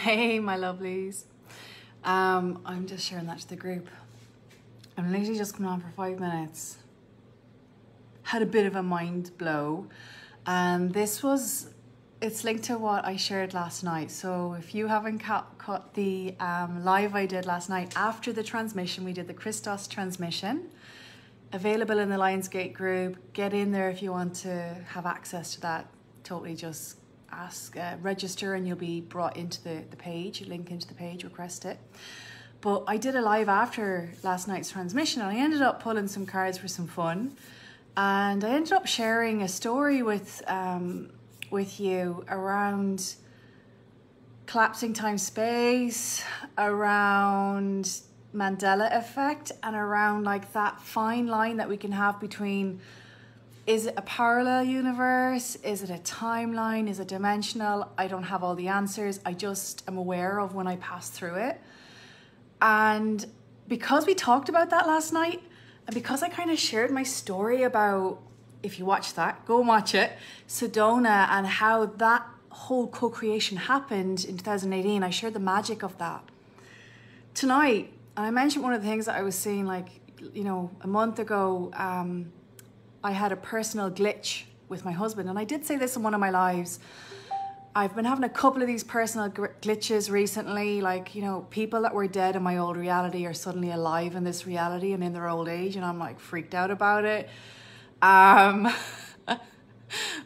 Hey, my lovelies. I'm just sharing that to the group. I'm literally just coming on for 5 minutes. Had a bit of a mind blow. And it's linked to what I shared last night. So if you haven't caught the live I did last night after the transmission, we did the Christos Transmission. Available in the Lionsgate group. Get in there if you want to have access to that. Totally just register and you'll be brought into the page, link into the page, request it. But I did a live after last night's transmission and I ended up pulling some cards for some fun. And I ended up sharing a story with you around collapsing time-space, around Mandela Effect, and around like that fine line that we can have between, is it a parallel universe? Is it a timeline? Is it dimensional? I don't have all the answers. I just am aware of when I pass through it. And because we talked about that last night, and because I kind of shared my story about, if you watch that, go and watch it, Sedona, and how that whole co-creation happened in 2018, I shared the magic of that. Tonight, and I mentioned one of the things that I was seeing, like, you know, a month ago, I had a personal glitch with my husband, and I did say this in one of my lives. I've been having a couple of these personal glitches recently, like, you know, people that were dead in my old reality are suddenly alive in this reality and in their old age, and I'm like freaked out about it.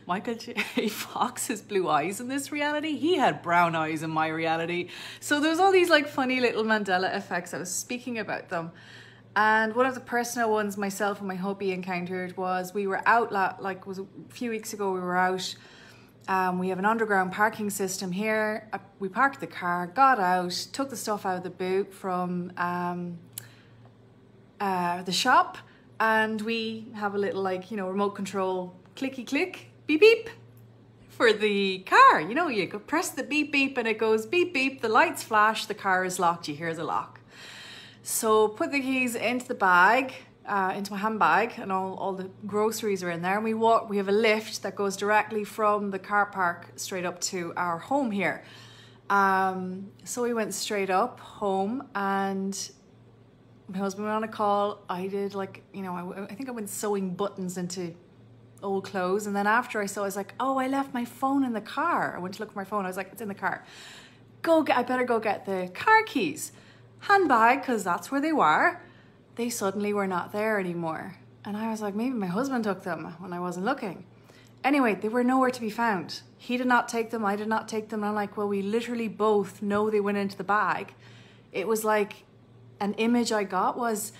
Michael J. Fox's blue eyes in this reality, he had brown eyes in my reality. So there's all these like funny little Mandela effects. I was speaking about them. And one of the personal ones myself and my hubby encountered was we were out, like was a few weeks ago, we were out. We have an underground parking system here. We parked the car, got out, took the stuff out of the boot from the shop, and we have a little, like, you know, remote control clicky click, beep beep for the car. You know, you go press the beep beep and it goes beep beep, the lights flash, the car is locked, you hear the lock. So put the keys into the bag, into my handbag, and all the groceries are in there. And we have a lift that goes directly from the car park straight up to our home here. So we went straight up home, and my husband went on a call. I did, like, you know, I think I went sewing buttons into old clothes. And then after I was like, oh, I left my phone in the car. I went to look for my phone. I was like, it's in the car. I better go get the car keys. Handbag, because that's where they were. They suddenly were not there anymore. And I was like, maybe my husband took them when I wasn't looking. Anyway, they were nowhere to be found. He did not take them, I did not take them. And I'm like, well, we literally both know they went into the bag. It was like, an image I got was,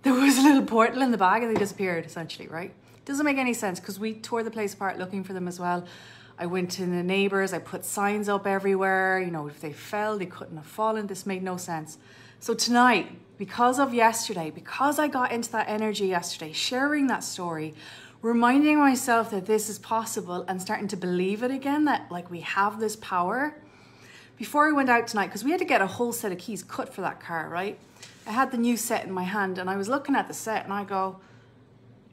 there was a little portal in the bag and they disappeared, essentially, right? Doesn't make any sense, because we tore the place apart looking for them as well. I went to the neighbors, I put signs up everywhere, you know, if they fell, they couldn't have fallen. This made no sense. So tonight, because of yesterday, because I got into that energy yesterday, sharing that story, reminding myself that this is possible and starting to believe it again, that like we have this power. Before I went out tonight, because we had to get a whole set of keys cut for that car, right? I had the new set in my hand and I was looking at the set and I go,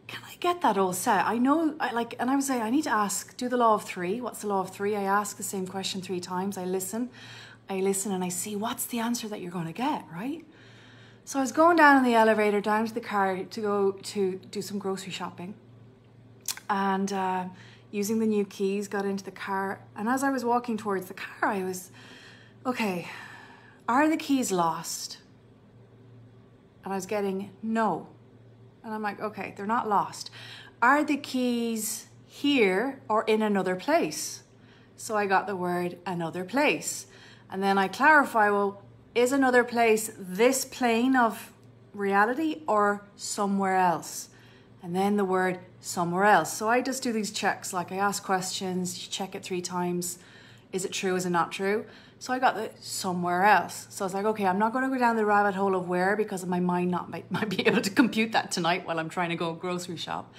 can I get that old set? I know, and I was like, I need to ask, do the law of three. What's the law of three? I ask the same question 3 times. I listen and I see what's the answer that you're going to get, right? So I was going down in the elevator, down to the car to go to do some grocery shopping. And using the new keys, got into the car. And as I was walking towards the car, I was, okay, are the keys lost? And I was getting no. And I'm like, okay, they're not lost. Are the keys here or in another place? So I got the word another place. And then I clarify, well, is another place this plane of reality or somewhere else? And then the word somewhere else. So I just do these checks, like I ask questions, you check it 3 times. Is it true? Is it not true? So I got the somewhere else. So I was like, okay, I'm not going to go down the rabbit hole of where, because my mind might be able to compute that tonight while I'm trying to go grocery shop.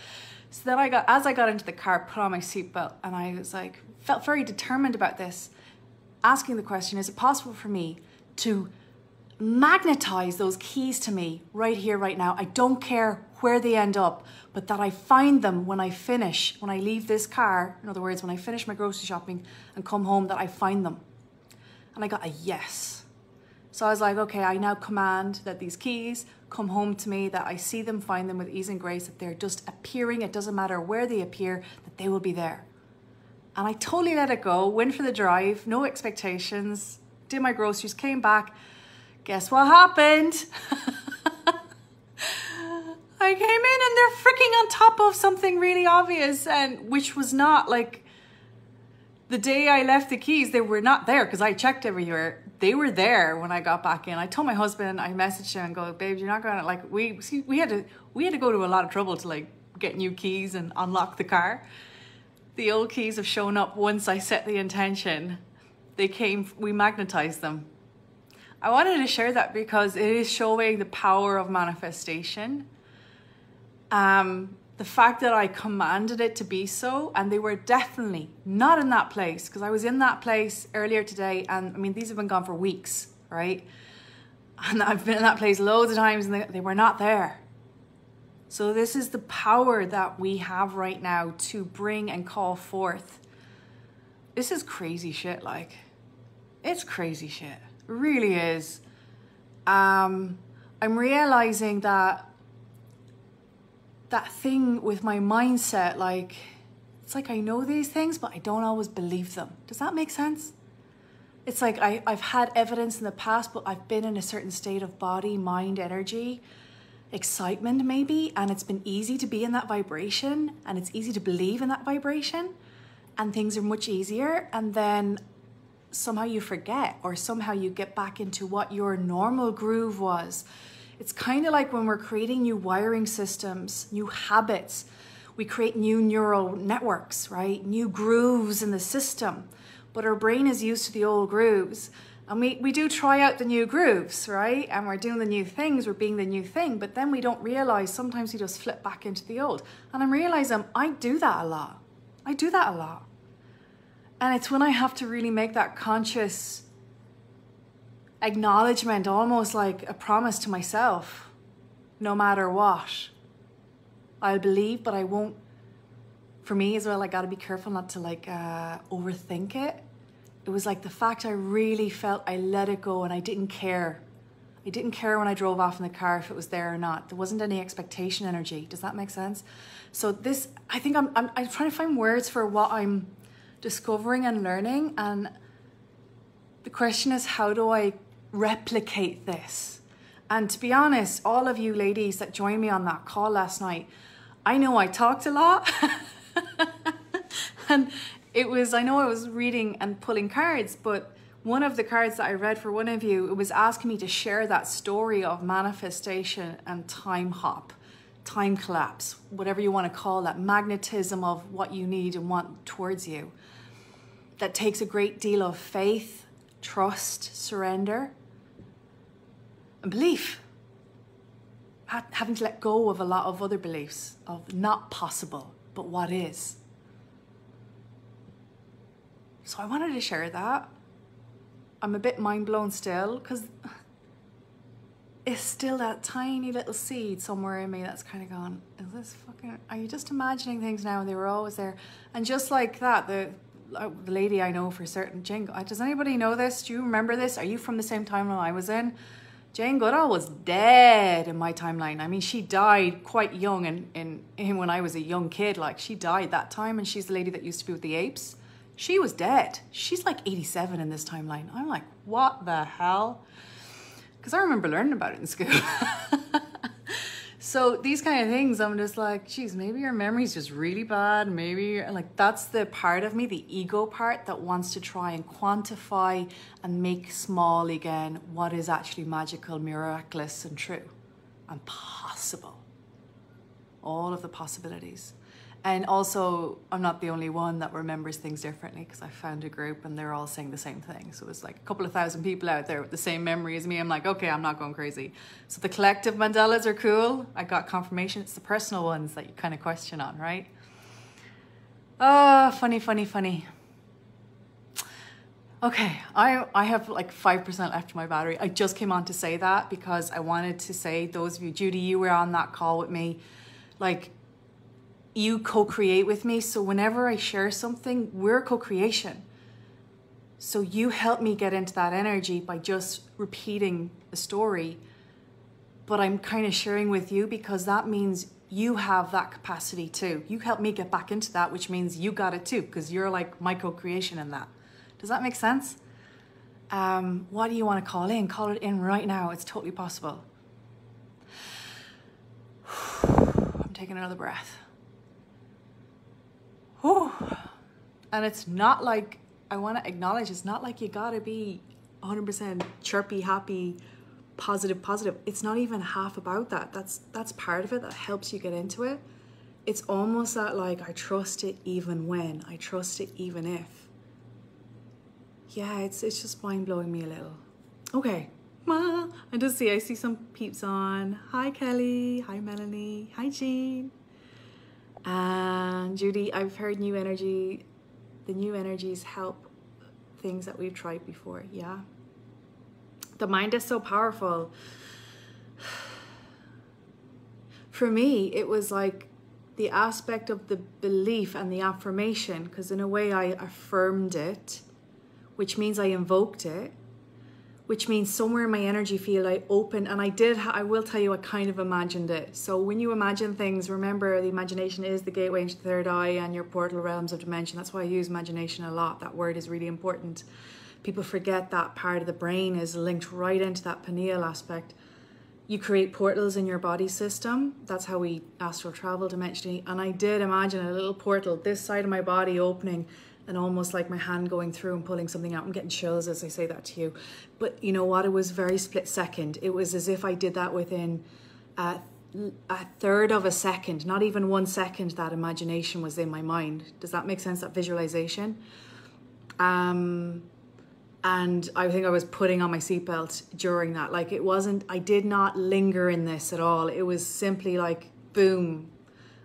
So then as I got into the car, put on my seatbelt, and I was like, felt very determined about this, asking the question, is it possible for me to magnetize those keys to me right here, right now? I don't care where they end up, but that I find them when I leave this car, in other words, when I finish my grocery shopping and come home, that I find them. And I got a yes. So I was like, okay, I now command that these keys come home to me, that I see them, find them with ease and grace, that they're just appearing. It doesn't matter where they appear, that they will be there. And I totally let it go, went for the drive, no expectations, did my groceries, came back. Guess what happened? I came in and they're freaking on top of something really obvious, and which was not like the day I left the keys, they were not there because I checked everywhere. They were there when I got back in. I told my husband, I messaged him and go, babe, you're not gonna, like, we had to go to a lot of trouble to like get new keys and unlock the car. The old keys have shown up once I set the intention. They came, we magnetized them. I wanted to share that because it is showing the power of manifestation. The fact that I commanded it to be so, and they were definitely not in that place, because I was in that place earlier today, and I mean, these have been gone for weeks, right? And I've been in that place loads of times and they were not there. So this is the power that we have right now to bring and call forth. This is crazy shit, like. It's crazy shit. It really is. I'm realizing that thing with my mindset, like, it's like I know these things, but I don't always believe them. Does that make sense? It's like I've had evidence in the past, but I've been in a certain state of body, mind, energy, excitement maybe, and it's been easy to be in that vibration, and it's easy to believe in that vibration, and things are much easier, and then somehow you forget, or somehow you get back into what your normal groove was. It's kind of like when we're creating new wiring systems, new habits, we create new neural networks, right? New grooves in the system, but our brain is used to the old grooves. And we do try out the new grooves, right? And we're doing the new things, we're being the new thing, but then we don't realize sometimes we just flip back into the old. And I'm realizing I do that a lot. I do that a lot. And it's when I have to really make that conscious acknowledgement, almost like a promise to myself, no matter what. I'll believe, but I won't. For me as well, I got to be careful not to like overthink it. It was like the fact I really felt I let it go and I didn't care. I didn't care when I drove off in the car if it was there or not. There wasn't any expectation energy. Does that make sense? So this, I think I'm trying to find words for what I'm discovering and learning, and the question is, how do I replicate this? And to be honest, all of you ladies that joined me on that call last night, I know I talked a lot and I know I was reading and pulling cards, but one of the cards that I read for one of you, it was asking me to share that story of manifestation and time hop, time collapse, whatever you want to call that, magnetism of what you need and want towards you. That takes a great deal of faith, trust, surrender, and belief. Having to let go of a lot of other beliefs of not possible, but what is. So I wanted to share that. I'm a bit mind blown still, because it's still that tiny little seed somewhere in me that's kind of gone, is this fucking, are you just imagining things now? They were always there. And just like that, the lady I know for certain, Jane, does anybody know this? Do you remember this? Are you from the same timeline I was in? Jane Goodall was dead in my timeline. I mean, she died quite young, and when I was a young kid, like, she died that time, and she's the lady that used to be with the apes. She was dead. She's like 87 in this timeline. I'm like, what the hell? Because I remember learning about it in school. So these kind of things, I'm just like, geez, maybe your memory's just really bad. Maybe, like, that's the part of me, the ego part, that wants to try and quantify and make small again what is actually magical, miraculous, and true, and possible. All of the possibilities. And also, I'm not the only one that remembers things differently, because I found a group and they're all saying the same thing. So it's like a couple of thousand people out there with the same memory as me. I'm like, okay, I'm not going crazy. So the collective Mandelas are cool. I got confirmation. It's the personal ones that you kind of question on, right? Oh, funny, funny, funny. Okay, I have like 5% left of my battery. I just came on to say that because I wanted to say, those of you, Judy, you were on that call with me, like, you co-create with me. So whenever I share something, we're co-creation. So you help me get into that energy by just repeating the story. But I'm kind of sharing with you because that means you have that capacity too. You help me get back into that, which means you got it too, because you're like my co-creation in that. Does that make sense? What do you want to call in? Call it in right now. It's totally possible. I'm taking another breath. Whew. And it's not like, I want to acknowledge, it's not like you gotta be 100% chirpy, happy, positive. It's not even half about that. That's part of it that helps you get into it. It's almost that like, I trust it even when, I trust it even if. Yeah, it's just mind blowing me a little. Okay, I see some peeps on. Hi Kelly, hi Melanie, hi Jean. And Judy, I've heard new energy. The new energies help things that we've tried before. Yeah. The mind is so powerful. For me, it was like the aspect of the belief and the affirmation, because in a way I affirmed it, which means I invoked it, which means somewhere in my energy field I opened, and I will tell you, I kind of imagined it. So when you imagine things, remember the imagination is the gateway into the third eye and your portal realms of dimension. That's why I use imagination a lot. That word is really important. People forget that part of the brain is linked right into that pineal aspect. You create portals in your body system. That's how we astral travel dimensionally. And I did imagine a little portal, this side of my body opening, and almost like my hand going through and pulling something out. I'm getting chills as I say that to you. But you know what? It was very split second. It was as if I did that within a third of a second, not even 1 second, that imagination was in my mind. Does that make sense, that visualization? And I think I was putting on my seatbelt during that. Like it wasn't, I did not linger in this at all. It was simply like, boom.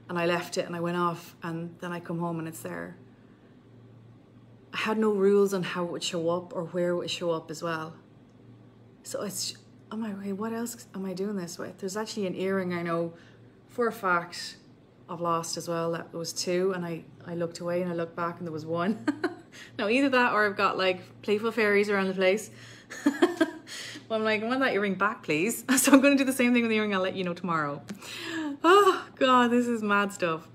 And I left it and I went off, and then I come home and it's there. I had no rules on how it would show up or where it would show up as well. So it's, oh my way, what else am I doing this with? There's actually an earring I know for a fact I've lost as well. That was 2, and I looked away and I looked back and there was 1. No, either that or I've got like playful fairies around the place. Well, I'm like, I want that earring back, please. So I'm going to do the same thing with the earring. I'll let you know tomorrow. Oh God, this is mad stuff.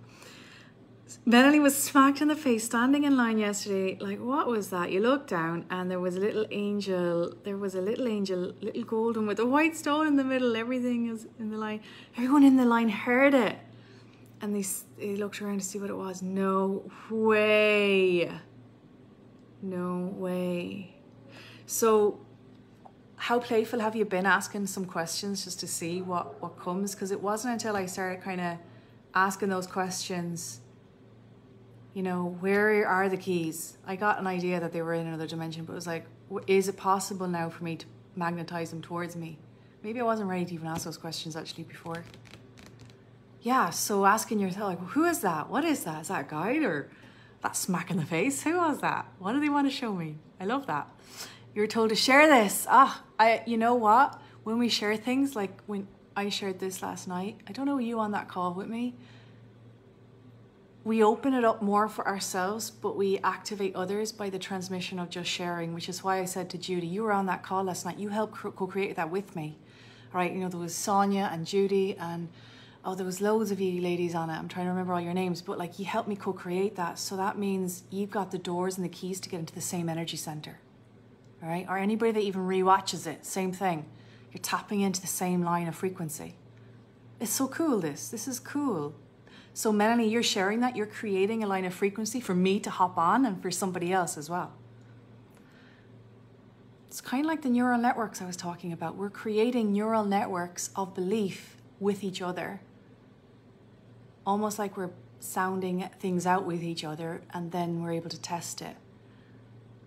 Melanie was smacked in the face standing in line yesterday. Like, what was that? You looked down and there was a little angel. There was a little angel, little golden with a white stone in the middle. Everything is in the line. Everyone in the line heard it. And they looked around to see what it was. No way. No way. So how playful have you been, asking some questions just to see what comes? Because it wasn't until I started kind of asking those questions, you know, where are the keys? I got an idea that they were in another dimension, but it was like, is it possible now for me to magnetize them towards me? Maybe I wasn't ready to even ask those questions actually before. Yeah, so asking yourself, like, who is that? What is that? Is that a guide or that smack in the face? Who was that? What do they want to show me? I love that. You were told to share this. You know what? When we share things, like when I shared this last night, I don't know you on that call with me, we open it up more for ourselves, but we activate others by the transmission of just sharing, which is why I said to Judy, you were on that call last night. You helped co-create that with me, right? You know, there was Sonia and Judy and there was loads of you ladies on it. I'm trying to remember all your names, but like you helped me co-create that. So that means you've got the doors and the keys to get into the same energy center, all right? Or anybody that even rewatches it, same thing. You're tapping into the same line of frequency. It's so cool, this is cool. So Melanie, you're sharing that, you're creating a line of frequency for me to hop on and for somebody else as well. It's kind of like the neural networks I was talking about. We're creating neural networks of belief with each other. Almost like we're sounding things out with each other and then we're able to test it.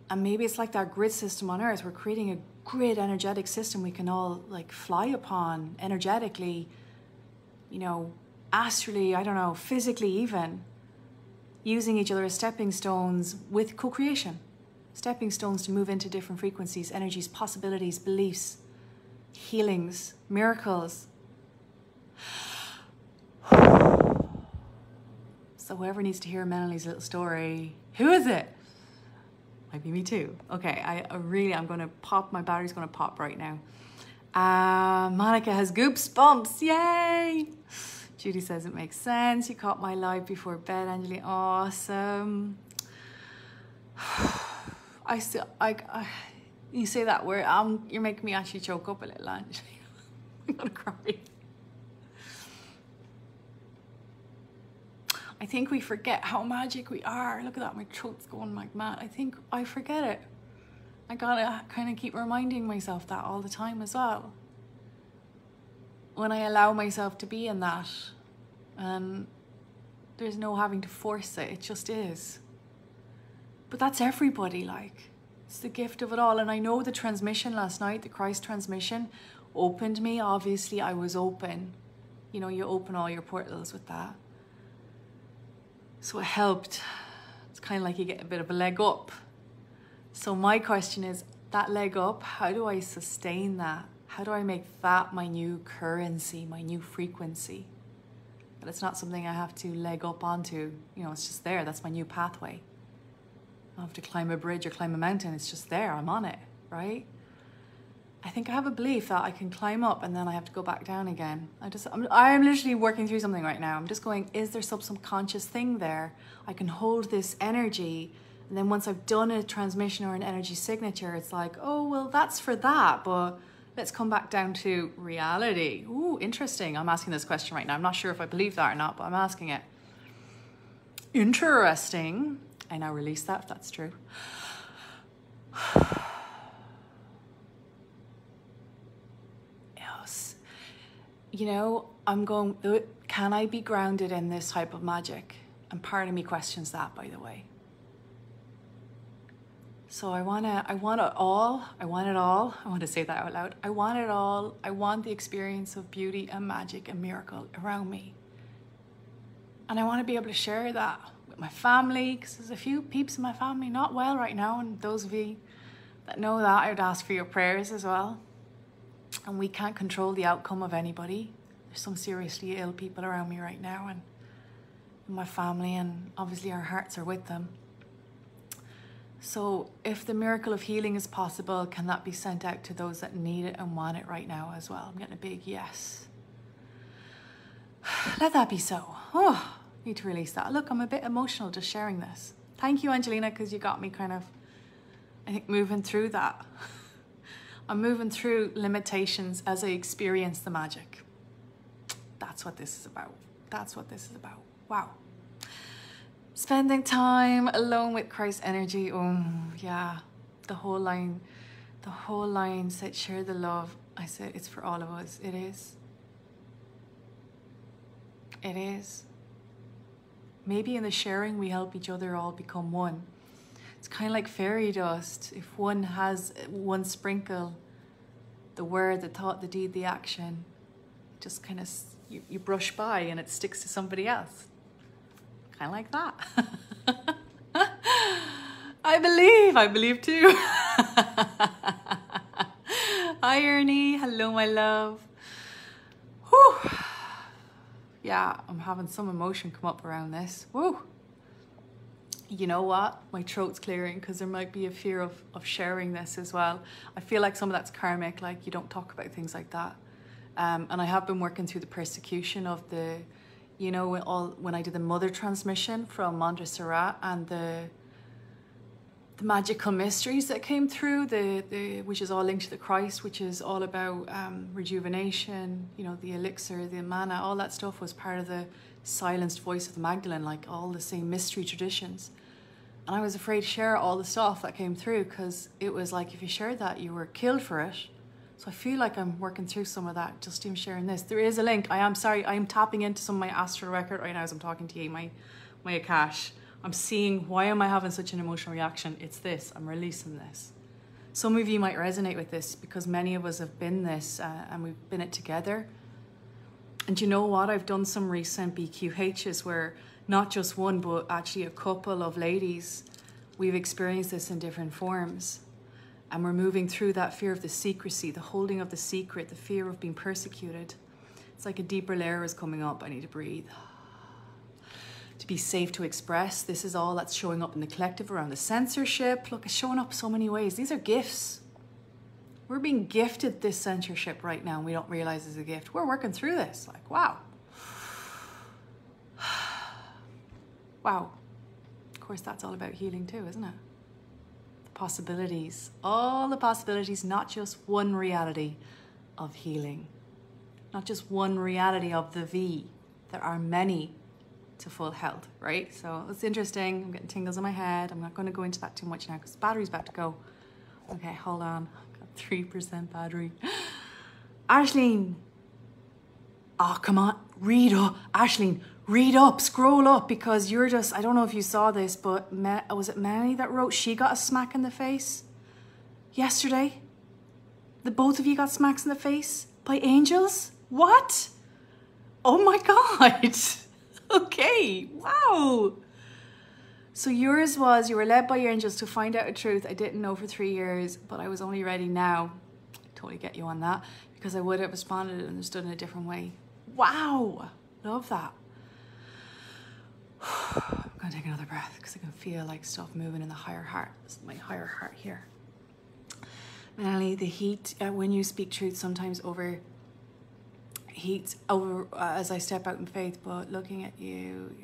And maybe it's like that grid system on Earth. We're creating a grid energetic system we can all like fly upon energetically, you know, astrally, I don't know, physically even, using each other as stepping stones with co-creation. Stepping stones to move into different frequencies, energies, possibilities, beliefs, healings, miracles. So whoever needs to hear Melanie's little story, who is it? Like, might be me too. Okay, I'm gonna pop, my battery's gonna pop right now. Monica has goosebumps, yay! Judy says it makes sense. You caught my live before bed, Angelina. Awesome. You say that word, you're making me actually choke up a little, Angelina. I'm gonna cry. I think we forget how magic we are. Look at that, my throat's going like mad. I think I forget it. I gotta kind of keep reminding myself that all the time as well. When I allow myself to be in that, and there's no having to force it, it just is. But that's everybody, like. It's the gift of it all. And I know the transmission last night, the Christ transmission, opened me. Obviously, I was open. You know, you open all your portals with that. So it helped. It's kind of like you get a bit of a leg up. So my question is, that leg up, how do I sustain that? How do I make that my new currency, my new frequency? But it's not something I have to leg up onto. You know, it's just there. That's my new pathway. I don't have to climb a bridge or climb a mountain. It's just there. I'm on it, right? I think I have a belief that I can climb up and then I have to go back down again. I'm literally working through something right now. I'm just going, is there some subconscious thing there? I can hold this energy. And then once I've done a transmission or an energy signature, it's like, oh, well, that's for that. But let's come back down to reality. Ooh, interesting. I'm asking this question right now. I'm not sure if I believe that or not, but I'm asking it. Interesting. I now release that if that's true. Yes. You know, I'm going, can I be grounded in this type of magic? And part of me questions that, by the way. So I want it all. I want it all. I want to say that out loud. I want it all. I want the experience of beauty and magic and miracle around me. And I want to be able to share that with my family, because there's a few peeps in my family not well right now. And those of you that know that, I would ask for your prayers as well. And we can't control the outcome of anybody. There's some seriously ill people around me right now and in my family, and obviously our hearts are with them. So if the miracle of healing is possible, can that be sent out to those that need it and want it right now as well? I'm getting a big yes. Let that be so. Oh, need to release that. Look, I'm a bit emotional just sharing this. Thank you, Angelina, because you got me kind of, I think, moving through that. I'm moving through limitations as I experience the magic. That's what this is about. That's what this is about. Wow. Spending time alone with Christ energy. Oh, yeah. The whole line said, share the love. I said, it's for all of us. It is. It is. Maybe in the sharing, we help each other all become one. It's kind of like fairy dust. If one has one sprinkle, the word, the thought, the deed, the action, just kind of, you brush by and it sticks to somebody else. Kind of like that. I believe too. Hi, Ernie. Hello, my love. Whew. Yeah, I'm having some emotion come up around this. Woo. You know what? My throat's clearing because there might be a fear of sharing this as well. I feel like some of that's karmic, like you don't talk about things like that. And I have been working through the persecution of the, you know, when I did the mother transmission from Montserrat and the magical mysteries that came through, which is all linked to the Christ, which is all about rejuvenation, you know, the elixir, the manna, all that stuff was part of the silenced voice of the Magdalene, like all the same mystery traditions. And I was afraid to share all the stuff that came through because it was like if you shared that, you were killed for it. So I feel like I'm working through some of that, just even sharing this. There is a link. I am sorry, I am tapping into some of my astral record right now as I'm talking to you, my Akash. I'm seeing, why am I having such an emotional reaction? It's this, I'm releasing this. Some of you might resonate with this because many of us have been this and we've been it together. And you know what? I've done some recent BQHs where not just one, but actually a couple of ladies, we've experienced this in different forms. And we're moving through that fear of the secrecy, the holding of the secret, the fear of being persecuted. It's like a deeper layer is coming up. I need to breathe. to be safe to express. This is all that's showing up in the collective around the censorship. Look, it's showing up so many ways. These are gifts. We're being gifted this censorship right now and we don't realize it's a gift. We're working through this. Like, wow. Wow. Of course, that's all about healing too, isn't it? The possibilities. All the possibilities, not just one reality of healing. Not just one reality of the V. There are many to full health, right? So it's interesting. I'm getting tingles in my head. I'm not going to go into that too much now because the battery's about to go. Okay, hold on. I've got 3% battery. Aisling. Oh, come on. Read up. Aisling, read up. Scroll up because you're just, I don't know if you saw this, but was it Manny that wrote she got a smack in the face yesterday? The both of you got smacks in the face by angels? What? Oh my God. Okay, wow. So yours was, you were led by your angels to find out a truth I didn't know for 3 years, but I was only ready now. Totally get you on that because I would have responded and understood in a different way. Wow, love that. I'm gonna take another breath because I can feel like stuff moving in the higher heart. This is my higher heart here. Manali, the heat, when you speak truth, sometimes overheats as I step out in faith, but looking at you,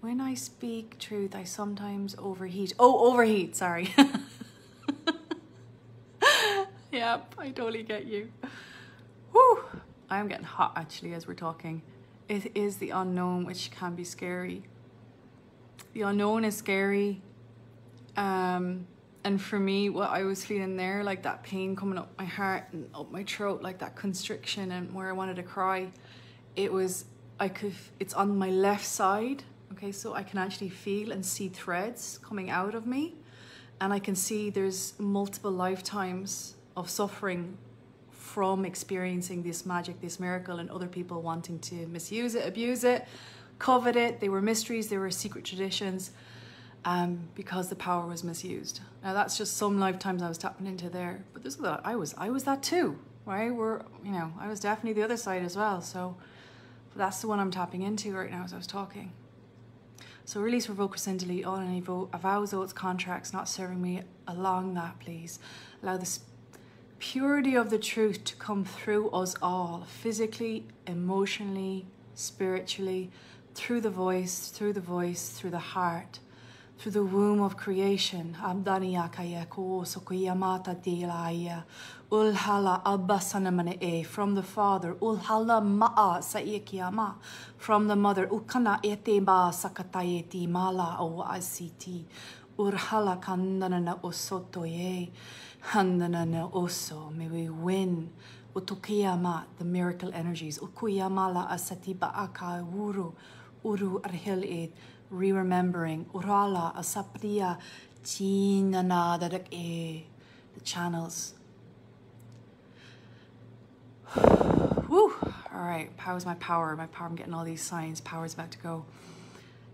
when I speak truth, I sometimes overheat. Oh, overheat, sorry. Yep, I totally get you. Whew. I'm getting hot actually as we're talking. It is the unknown which can be scary. The unknown is scary. And for me, what I was feeling there, like that pain coming up my heart and up my throat, like that constriction and where I wanted to cry, it's on my left side. Okay, so I can actually feel and see threads coming out of me. And I can see there's multiple lifetimes of suffering from experiencing this magic, this miracle, and other people wanting to misuse it, abuse it, covet it. They were mysteries, they were secret traditions, because the power was misused. Now that's just some lifetimes I was tapping into there, but this is that I was that too, right? I was definitely the other side as well. So that's the one I'm tapping into right now as I was talking. So release, revoke, rescind, delete all any vows, oaths, contracts not serving me along that, please. Allow the purity of the truth to come through us all, physically, emotionally, spiritually, through the voice, through the heart, through the womb of creation. From the Father, from the Mother, may we win the miracle energies. Re-remembering Urala Asapriya Chinana the channels. Woo! Alright, power's my power. My power, I'm getting all these signs. Power's about to go.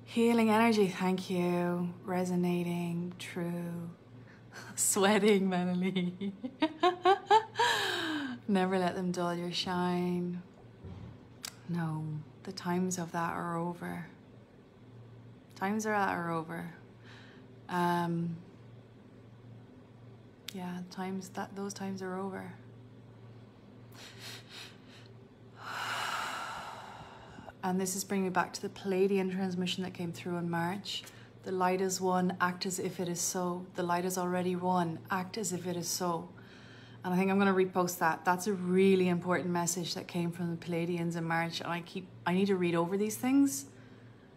Healing energy, thank you. Resonating, true. Sweating, Manali. Never let them dull your shine. No, the times of that are over. Times of that are over. Yeah, those times are over. And this is bringing me back to the Palladian transmission that came through in March. The light is one, act as if it is so. The light is already one, act as if it is so. And I think I'm going to repost that. That's a really important message that came from the Palladians in March. And I need to read over these things.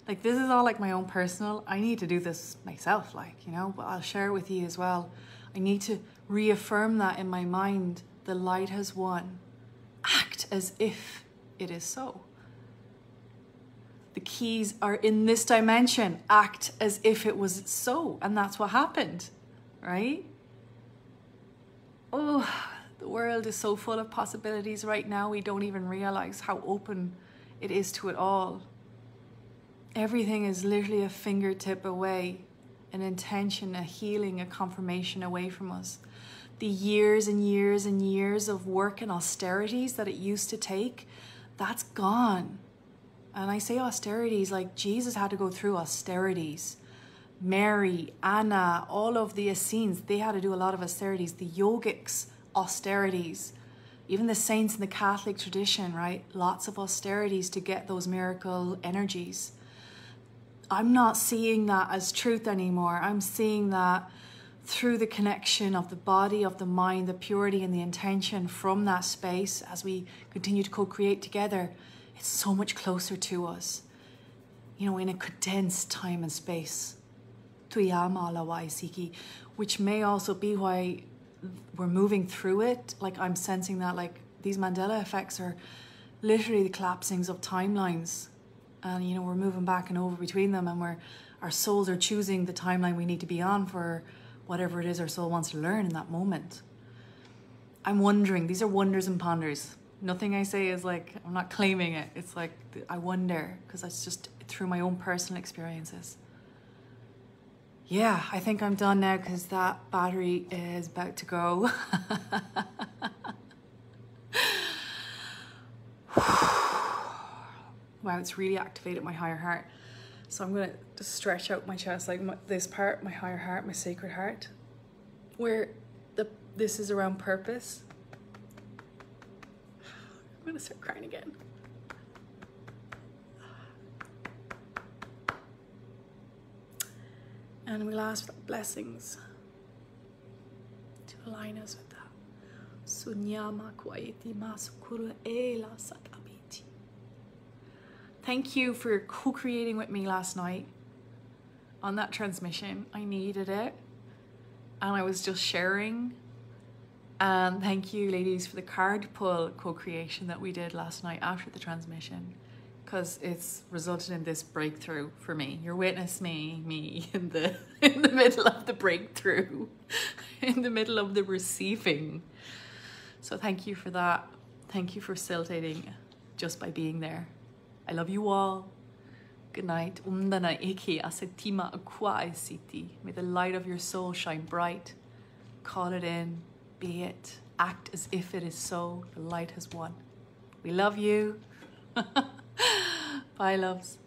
Like, this is all like my own personal. I need to do this myself, but I'll share it with you as well. I need to reaffirm that in my mind. The light has won. Act as if it is so. The keys are in this dimension. Act as if it was so. And that's what happened, right? Oh, the world is so full of possibilities right now. We don't even realize how open it is to it all. Everything is literally a fingertip away, an intention, a healing, a confirmation away from us. The years and years and years of work and austerities that it used to take, that's gone. And I say austerities like Jesus had to go through austerities. Mary, Anna, all of the Essenes, they had to do a lot of austerities. The yogics, austerities. Even the saints in the Catholic tradition, right? Lots of austerities to get those miracle energies. I'm not seeing that as truth anymore. I'm seeing that through the connection of the body, of the mind, the purity and the intention from that space as we continue to co-create together. It's so much closer to us, you know, in a condensed time and space. Which may also be why we're moving through it. Like I'm sensing that like these Mandela effects are literally the collapsings of timelines. And you know, we're moving back and over between them, and our souls are choosing the timeline we need to be on for whatever it is our soul wants to learn in that moment. I'm wondering, these are wonders and ponders. Nothing I say is like, I'm not claiming it. It's like, I wonder, because it's just through my own personal experiences. Yeah, I think I'm done now because that battery is about to go. Wow, it's really activated my higher heart. So I'm going to just stretch out my chest, like this part, my higher heart, my sacred heart, where this is around purpose. I'm going to start crying again. And we'll ask for blessings to align us with that. Sunyama kwaiti masukuru ela satabiti. Thank you for co-creating with me last night on that transmission. I needed it. And I was just sharing. And thank you, ladies, for the card pull co-creation that we did last night after the transmission. Because it's resulted in this breakthrough for me. You're witness me in the middle of the breakthrough, in the middle of the receiving. So thank you for that. Thank you for facilitating just by being there. I love you all. Good night. May the light of your soul shine bright. Call it in. Be it. Act as if it is so. The light has won. We love you. Bye, loves.